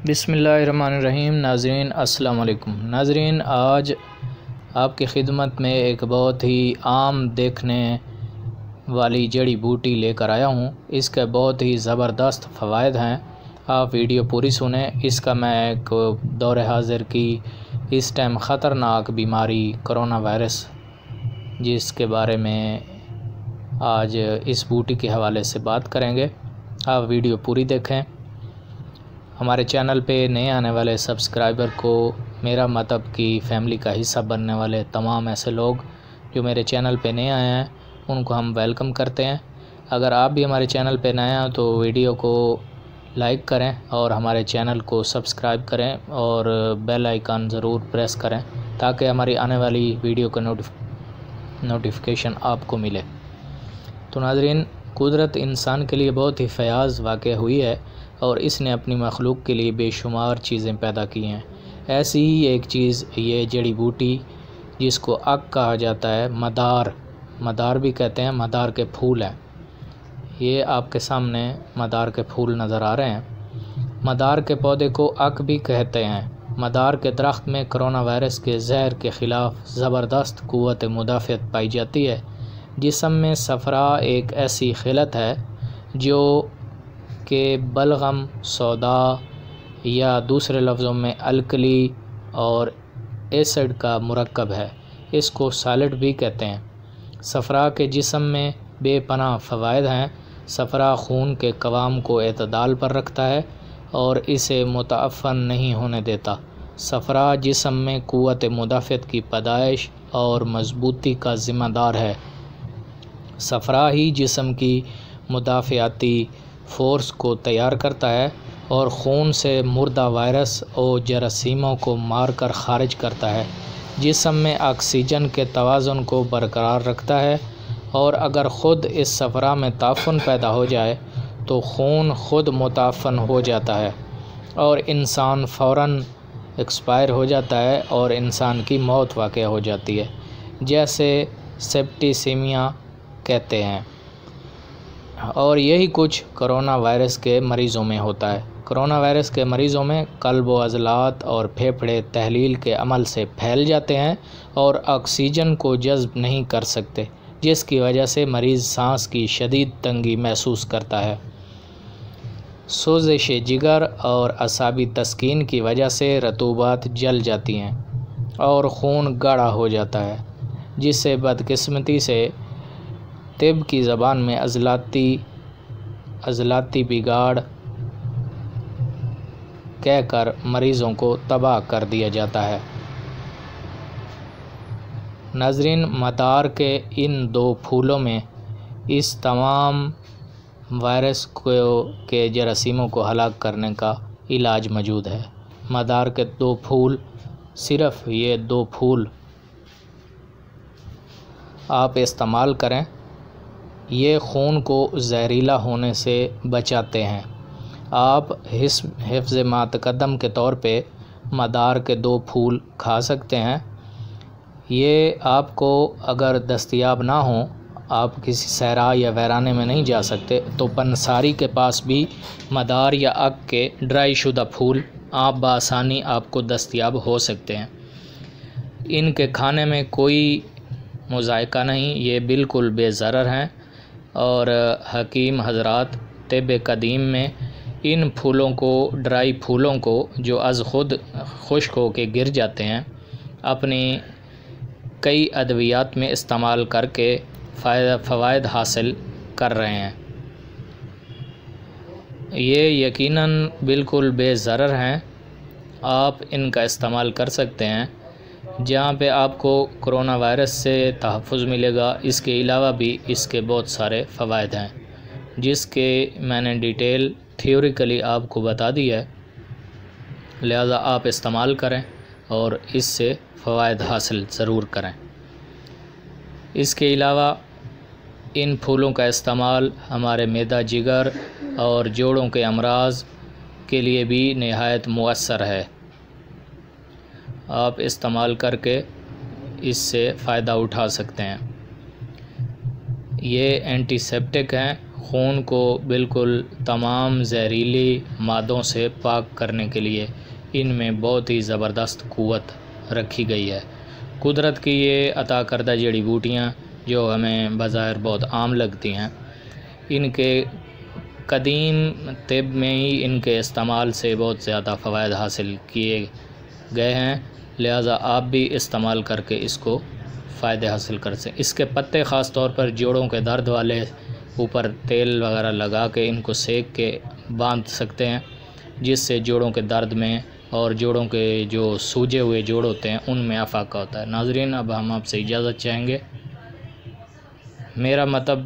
بسم اللہ الرحمن الرحیم۔ ناظرین السلام علیکم۔ ناظرین، آج آپ کی خدمت میں ایک بہت ہی عام دیکھنے والی جڑی بوٹی لے کر آیا ہوں۔ اس کے بہت ہی زبردست فوائد ہیں، آپ ویڈیو پوری سنیں۔ اس کا میں ایک دور حاضر کی اس ٹائم خطرناک بیماری کرونا وائرس، جس کے بارے میں آج اس بوٹی کے حوالے سے بات کریں گے۔ آپ ویڈیو پوری دیکھیں۔ ہمارے چینل پہ نئے آنے والے سبسکرائبر کو میرا مطلب کی فیملی کا حصہ بننے والے تمام ایسے لوگ جو میرے چینل پہ نئے آئے ہیں ان کو ہم ویلکم کرتے ہیں۔ اگر آپ بھی ہمارے چینل پہ نئے ہیں تو ویڈیو کو لائک کریں اور ہمارے چینل کو سبسکرائب کریں اور بیل آئیکن ضرور پریس کریں تاکہ ہماری آنے والی ویڈیو کا نوٹیفیکیشن آپ کو ملے۔ تو ناظرین، قدرت انسان کے لیے بہت ہی فیاض واقع ہوئی ہے اور اس نے اپنی مخلوق کے لیے بے شمار چیزیں پیدا کی ہیں۔ ایسی ہی ایک چیز یہ جڑی بوٹی جس کو اک کہا جاتا ہے، مدار بھی کہتے ہیں، مدار کے پھول ہیں۔ یہ آپ کے سامنے مدار کے پھول نظر آ رہے ہیں۔ مدار کے پودے کو اک بھی کہتے ہیں۔ مدار کے درخت میں کرونا وائرس کے زہر کے خلاف زبردست قوت مدافعت پائی جاتی ہے۔ جسم میں صفرا ایک ایسی خلط ہے جو کہ بلغم سودا یا دوسرے لفظوں میں الکلی اور ایسڈ کا مرکب ہے۔ اس کو سالٹ بھی کہتے ہیں۔ صفرا کے جسم میں بے پناہ فوائد ہیں۔ صفرا خون کے قوام کو اعتدال پر رکھتا ہے اور اسے متعفن نہیں ہونے دیتا۔ صفرا جسم میں قوت مدافعت کی پیدائش اور مضبوطی کا ذمہ دار ہے۔ صفرا ہی جسم کی مدافعتی فورس کو تیار کرتا ہے اور خون سے مردہ وائرس اور جراثیموں کو مار کر خارج کرتا ہے۔ جسم میں آکسیجن کے توازن کو برقرار رکھتا ہے اور اگر خود اس صفرا میں تعفن پیدا ہو جائے تو خون خود متعفن ہو جاتا ہے اور انسان فوراً ایکسپائر ہو جاتا ہے اور انسان کی موت واقع ہو جاتی ہے، جیسے سیپٹیسیمیا کہتے ہیں۔ اور یہی کچھ کرونا وائرس کے مریضوں میں ہوتا ہے۔ کرونا وائرس کے مریضوں میں قلب و عضلات اور پھیپھڑے تحلیل کے عمل سے پھیل جاتے ہیں اور آکسیجن کو جذب نہیں کر سکتے، جس کی وجہ سے مریض سانس کی شدید تنگی محسوس کرتا ہے۔ سوزش جگر اور اعصابی تسکین کی وجہ سے رطوبات جل جاتی ہیں اور خون گاڑھا ہو جاتا ہے، جس سے بدقسمتی سے طب کی زبان میں عضلاتی بگاڑ کہہ کر مریضوں کو تباہ کر دیا جاتا ہے۔ ناظرین، مدار کے ان دو پھولوں میں اس تمام وائرس کے جراثیموں کو ہلاک کرنے کا علاج موجود ہے۔ مدار کے دو پھول، صرف یہ دو پھول آپ استعمال کریں، یہ خون کو زہریلا ہونے سے بچاتے ہیں۔ آپ حفظ ما تقدم کے طور پہ مدار کے دو پھول کھا سکتے ہیں۔ یہ آپ کو اگر دستیاب نہ ہوں، آپ کسی صحرا یا ویرانے میں نہیں جا سکتے تو پنساری کے پاس بھی مدار یا اک کے ڈرائی شدہ پھول آپ بآسانی آپ کو دستیاب ہو سکتے ہیں۔ ان کے کھانے میں کوئی مذائقہ نہیں، یہ بالکل بے ضرر ہیں اور حکیم حضرات طب قدیم میں ان پھولوں کو، ڈرائی پھولوں کو جو از خود خشک ہو کے گر جاتے ہیں، اپنی کئی ادویات میں استعمال کر کے فوائد حاصل کر رہے ہیں۔ یہ یقیناً بالکل بے ضرر ہیں، آپ ان کا استعمال کر سکتے ہیں، جہاں پہ آپ کو کرونا وائرس سے تحفظ ملے گا۔ اس کے علاوہ بھی اس کے بہت سارے فوائد ہیں، جس کے میں نے ڈیٹیل تھیوریکلی آپ کو بتا دی ہے، لہذا آپ استعمال کریں اور اس سے فوائد حاصل ضرور کریں۔ اس کے علاوہ ان پھولوں کا استعمال ہمارے معدہ، جگر اور جوڑوں کے امراض کے لیے بھی نہایت مؤثر ہے۔ آپ استعمال کر کے اس سے فائدہ اٹھا سکتے ہیں۔ یہ اینٹی سیپٹک ہیں خون کو بالکل تمام زہریلی مادوں سے پاک کرنے کے لیے ان میں بہت ہی زبردست قوت رکھی گئی ہے۔ قدرت کی یہ عطا کردہ جڑی بوٹیاں جو ہمیں بظاہر بہت عام لگتی ہیں، ان کے قدیم طب میں ہی ان کے استعمال سے بہت زیادہ فوائد حاصل کیے گئے ہیں، لہٰذا آپ بھی استعمال کر کے اس کو فائدے حاصل کر سکیں۔ اس کے پتے خاص طور پر جوڑوں کے درد والے اوپر تیل وغیرہ لگا کے ان کو سیک کے باندھ سکتے ہیں، جس سے جوڑوں کے درد میں اور جوڑوں کے جو سوجے ہوئے جوڑ ہوتے ہیں ان میں افاقہ ہوتا ہے۔ ناظرین، اب ہم آپ سے اجازت چاہیں گے۔ میرا مطلب